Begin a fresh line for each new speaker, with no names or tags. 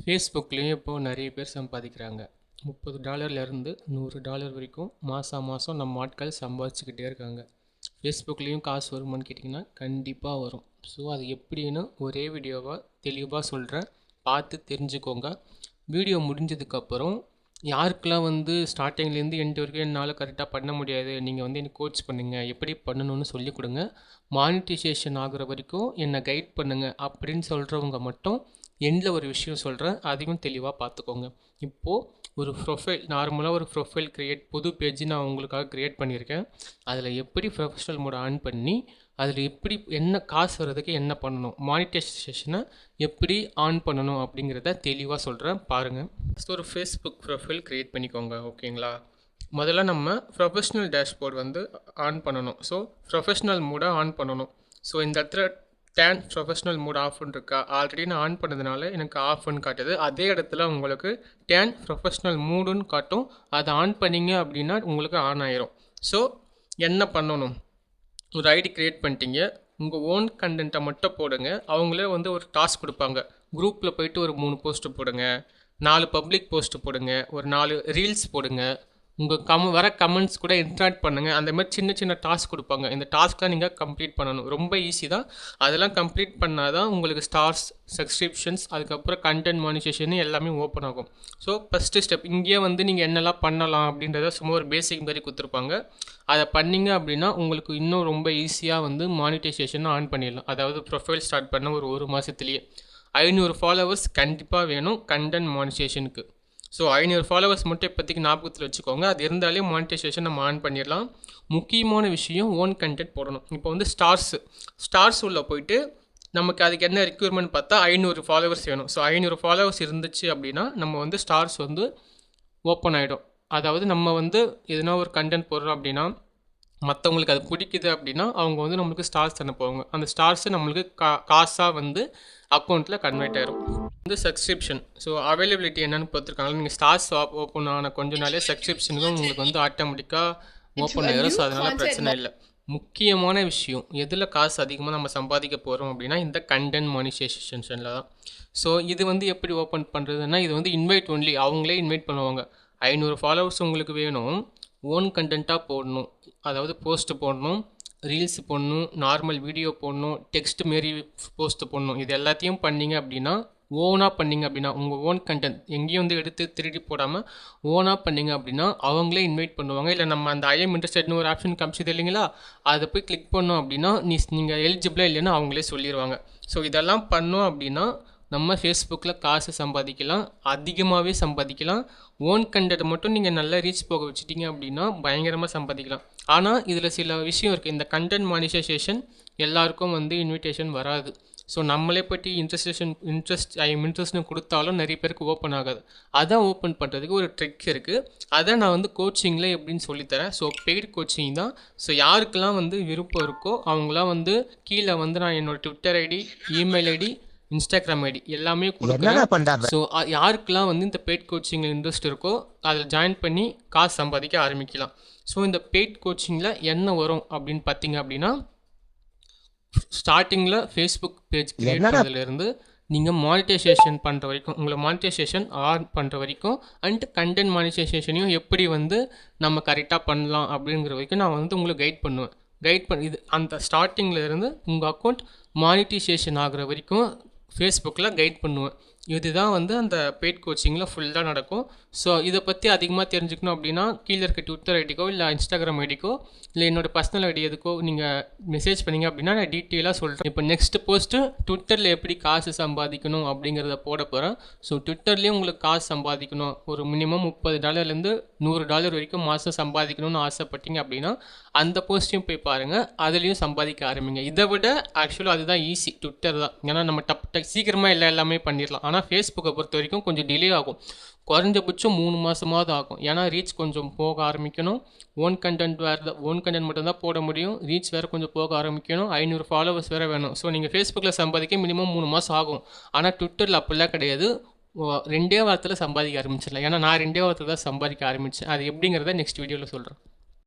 ஃபேஸ்புக்லேயும் இப்போது நிறைய பேர் சம்பாதிக்கிறாங்க. $30 $100 வரைக்கும் மாதம் நம்ம ஆட்கள் சம்பாதிச்சுக்கிட்டே இருக்காங்க. ஃபேஸ்புக்லேயும் காசு வருமானு கேட்டிங்கன்னா கண்டிப்பாக வரும். ஸோ அது எப்படின்னு ஒரே வீடியோவாக தெளிவாக சொல்கிறேன், பார்த்து தெரிஞ்சுக்கோங்க. வீடியோ முடிஞ்சதுக்கப்புறம் யாருக்கெல்லாம் ஸ்டார்டிங்லேருந்து எண்ட் வரைக்கும் என்னால் கரெக்டாக பண்ண முடியாது, நீங்கள் எனக்கு கோச் பண்ணுங்கள், எப்படி பண்ணணும்னு சொல்லிக் கொடுங்க, மானிட்டைசேஷன் ஆகுற வரைக்கும் என்னை கைட் பண்ணுங்கள் அப்படின்னு சொல்கிறவங்க மட்டும் எண்டில் ஒரு விஷயம் சொல்கிறேன், அதையும் தெளிவாக பார்த்துக்கோங்க. இப்போது ஒரு நார்மலாக ஒரு ப்ரொஃபைல் புது பேஜ் நான் உங்களுக்காக க்ரியேட் பண்ணியிருக்கேன். அதில் எப்படி ப்ரொஃபஷனல் மோட் ஆன் பண்ணி அதில் எப்படி என்ன காசு வர்றதுக்கு என்ன பண்ணணும், மானிட்டைசேஷனை எப்படி ஆன் பண்ணணும் அப்படிங்கிறத தெளிவாக சொல்கிறேன், பாருங்கள். ஃபஸ்ட்டு ஒரு ஃபேஸ்புக் ப்ரொஃபைல் க்ரியேட் பண்ணிக்கோங்க, ஓகேங்களா? முதல்ல நம்ம ப்ரொஃபஷ்னல் டேஷ்போர்ட் ஆன் பண்ணணும். ஸோ ப்ரொஃபஷ்னல் மோடை ஆன் பண்ணணும். ஸோ இந்த இடத்துல டேன் ப்ரொஃபஷ்னல் மோட் ஆஃப்னு இருக்கா, ஆல்ரெடி நான் ஆன் பண்ணதுனால எனக்கு ஆஃப்னு காட்டுது. அதே இடத்துல உங்களுக்கு டேன் ப்ரொஃபஷ்னல் மூடுன்னு காட்டும். அதை ஆன் பண்ணிங்க அப்படின்னா உங்களுக்கு ஆன் ஆயிரும். ஸோ என்ன பண்ணணும், ஒரு ஐடி க்ரியேட் பண்ணிட்டீங்க, உங்கள் ஓன் கண்டென்ட்டை மட்டும் போடுங்க. அவங்களே ஒரு டாஸ்க் கொடுப்பாங்க. குரூப்பில் போயிட்டு ஒரு 3 போஸ்ட்டு போடுங்க, 4 பப்ளிக் போஸ்ட்டு போடுங்க, ஒரு 4 ரீல்ஸ் போடுங்க, உங்கள் வர கமெண்ட்ஸ் கூட இன்ட்ராக்ட் பண்ணுங்கள். அந்த மாதிரி சின்ன சின்ன டாஸ்க் கொடுப்பாங்க. இந்த டாஸ்க்லாம் நீங்கள் கம்ப்ளீட் பண்ணணும். ரொம்ப ஈஸி தான். அதெல்லாம் கம்ப்ளீட் பண்ணால் தான் உங்களுக்கு ஸ்டார்ஸ், சப்ஸ்கிரிப்ஷன்ஸ், அதுக்கப்புறம் கண்டென்ட் மானிட்டைசேஷன் எல்லாமே ஓப்பன் ஆகும். ஸோ ஃபஸ்ட்டு ஸ்டெப் இங்கேயே நீங்கள் என்னெல்லாம் பண்ணலாம் அப்படின்றத சும்மா ஒரு பேசிக் மாதிரி கொடுத்துருப்பாங்க. அதை பண்ணிங்க அப்படின்னா உங்களுக்கு இன்னும் ரொம்ப ஈஸியாக மானிட்டைசேஷன் ஆன் பண்ணிடலாம். அதாவது ப்ரொஃபைல் ஸ்டார்ட் பண்ண ஒரு மாதத்துலேயே 500 ஃபாலோவர்ஸ் கண்டிப்பாக வேணும் கண்டென்ட் மானிட்டைசேஷனுக்கு. ஸோ 500 ஃபாலோவர்ஸ் மட்டும் இப்போதைக்கு ஞாபகத்தில் வச்சுக்கோங்க. அது இருந்தாலே மானிட்டைசேஷன் நம்ம ஆன் பண்ணிடலாம். முக்கியமான விஷயம் ஓன் கண்டென்ட் போடணும். இப்போ ஸ்டார்ஸ் உள்ளே போயிட்டு நமக்கு அதுக்கு என்ன ரெக்யூர்மெண்ட் பார்த்தா 500 ஃபாலோவர்ஸ் வேணும். ஸோ 500 ஃபாலோவர்ஸ் இருந்துச்சு அப்படின்னா நம்ம ஸ்டார்ஸ் ஓப்பன் ஆகிடும். அதாவது நம்ம எதுனா ஒரு கண்டென்ட் போடுறோம் அப்படின்னா மற்றவங்களுக்கு அது பிடிக்குது அப்படின்னா அவங்க நம்மளுக்கு ஸ்டார்ஸ் அனுப்புவாங்க. அந்த ஸ்டார்ஸு நம்மளுக்கு காசாக அக்கௌண்ட்டில் கன்வெர்ட் ஆயிரும். சப்ஸ்கிரிப்ஷன், ஸோ அவைலபிலிட்டி என்னென்னு பார்த்துருக்காங்க. நீங்கள் ஸ்டார்ஸ் ஓப்பன் ஆன கொஞ்ச நாளே சப்ஸ்கிரிப்ஷனுக்கும் உங்களுக்கு ஆட்டோமேட்டிக்காக ஓப்பன் ஆயிரும். ஸோ அதனால் பிரச்சனை இல்லை. முக்கியமான விஷயம், எதில் காசு அதிகமாக நம்ம சம்பாதிக்க போகிறோம் அப்படின்னா இந்த கண்டென்ட் மானிட்டைசேஷனில் தான். ஸோ இது எப்படி ஓப்பன் பண்ணுறதுன்னா இது இன்வைட் ஒன்லி, அவங்களே இன்வைட் பண்ணுவாங்க. 500 ஃபாலோவர்ஸ் உங்களுக்கு வேணும், ஓன் கண்டென்ட்டாக போடணும். அதாவது போஸ்ட்டு போடணும், ரீல்ஸ் போடணும், நார்மல் வீடியோ போடணும், டெக்ஸ்ட் மாரி போஸ்ட்டு போடணும். இது எல்லாத்தையும் பண்ணிங்க அப்படின்னா ஓனாக பண்ணிங்க அப்படின்னா உங்கள் ஓன் கண்டென்ட் எங்கேயும் எடுத்து திருடி போடாமல் ஓனாக பண்ணிங்க அப்படின்னா அவங்களே இன்வைட் பண்ணுவாங்க. இல்லை நம்ம அந்த ஐஎம் இன்ட்ரெஸ்டட்னு ஒரு ஆப்ஷன் காமிச்சது இல்லைங்களா, அதை போய் கிளிக் பண்ணோம் அப்படின்னா நீங்கள் எலிஜிபிளாக இல்லைன்னா அவங்களே சொல்லிடுவாங்க. ஸோ இதெல்லாம் பண்ணோம் அப்படின்னா நம்ம ஃபேஸ்புக்கில் காசு சம்பாதிக்கலாம், அதிகமாகவே சம்பாதிக்கலாம். ஓன் கண்டென்ட் மட்டும் நீங்கள் நல்லா ரீச் போக வச்சுட்டிங்க அப்படின்னா பயங்கரமாக சம்பாதிக்கலாம். ஆனால் இதில் சில விஷயம் இருக்குது. இந்த கண்டென்ட் மானிட்டைசேஷன் எல்லாருக்கும் இன்விடேஷன் வராது. ஸோ நம்மளே பற்றி இன்ட்ரெஸ்ட்னு கொடுத்தாலும் நிறைய பேருக்கு ஓப்பன் ஆகாது. அதான் ஓப்பன் பண்ணுறதுக்கு ஒரு ட்ரிக் இருக்குது. அதை நான் கோச்சிங்கில் எப்படின்னு சொல்லித்தரேன். ஸோ பெய்டு கோச்சிங் தான். ஸோ யாருக்கெல்லாம் விருப்பம் இருக்கோ அவங்களாம் கீழே நான் என்னோடய Twitter ID, email ID, Instagram ID எல்லாமே கொடுக்குறேன். ஸோ யாருக்கெல்லாம் இந்த பெய்ட் கோச்சிங்கில் இன்ட்ரெஸ்ட் இருக்கோ அதில் ஜாயின் பண்ணி காசு சம்பாதிக்க ஆரம்பிக்கலாம். ஸோ இந்த பெய்ட் கோச்சிங்கில் என்ன வரும் அப்படின்னு பார்த்தீங்க அப்படின்னா ஸ்டார்டிங்கில் ஃபேஸ்புக் பேஜ் கிரியேட் பண்ணுறதுலேருந்து நீங்கள் மானிட்டைசேஷன் பண்ணுற வரைக்கும், உங்களை மானிட்டைசேஷன் ஆன் பண்ணுற வரைக்கும், அண்ட் கண்டென்ட் மானிட்டைசேஷனையும் எப்படி நம்ம கரெக்டாக பண்ணலாம் அப்படிங்கிற வரைக்கும் நான் உங்களுக்கு கைட் பண்ணுவேன். இது அந்த ஸ்டார்டிங்கில் இருந்து உங்கள் அக்கௌண்ட் மானிட்டைசேஷன் ஆகிற வரைக்கும் ஃபேஸ்புக்கில் கைட் பண்ணுவேன். இதுதான் அந்த பெய்ட் கோச்சிங்கில் ஃபுல்லாக நடக்கும். ஸோ இதை பற்றி அதிகமாக தெரிஞ்சுக்கணும் அப்படின்னா கீழே இருக்க ட்விட்டர் ஐடிக்கோ இல்லை இன்ஸ்டாகிராம் ஐடிக்கோ இல்லை என்னோடய பர்சனல் ஐடி எதுக்கோ நீங்கள் மெசேஜ் பண்ணிங்க அப்படின்னா நான் டீட்டெயிலாக சொல்கிறேன். இப்போ நெக்ஸ்ட் போஸ்ட்டு ட்விட்டரில் எப்படி காசு சம்பாதிக்கணும் அப்படிங்கிறத போட போகிறேன். ஸோ ட்விட்டர்லேயும் உங்களுக்கு காசு சம்பாதிக்கணும், ஒரு மினிமம் $30 $100 வரைக்கும் மாதம் சம்பாதிக்கணும்னு ஆசைப்பட்டீங்க அப்படின்னா அந்த போஸ்ட்டையும் போய் பாருங்கள், அதுலேயும் சம்பாதிக்க ஆரம்பிங்க. இதை விட ஆக்சுவலாக அதுதான் ஈஸி, ட்விட்டர் தான். ஏன்னா நம்ம சீக்கிரமாக எல்லாமே பண்ணிடலாம். ஆனால் ஃபேஸ்புக்கை பொறுத்த வரைக்கும் கொஞ்சம் டிலே ஆகும். குறைஞ்சபட்சம் 3 மாதமாவது ஆகும். ஏன்னா ரீச் கொஞ்சம் போக ஆரம்பிக்கணும். ஓன் கண்டென்ட் மட்டும்தான் போட முடியும். ரீச் வேறு கொஞ்சம் போக ஆரம்பிக்கணும். 500 ஃபாலோவர்ஸ் வேறு வேணும். ஸோ நீங்கள் ஃபேஸ்புக்கில் சம்பாதிக்க மினிமம் 3 மாதம் ஆகும். ஆனால் ட்விட்டரில் அப்படிலாம் கிடையாது, 2 வாரத்தில் சம்பாதிக்க ஆரம்பிச்சிடலாம். ஏன்னா நான் 2 வாரத்தில் தான் சம்பாதிக்க ஆரம்பித்தேன். அது எப்படிங்கிறத நெக்ஸ்ட் வீடியோவில் சொல்கிறேன்.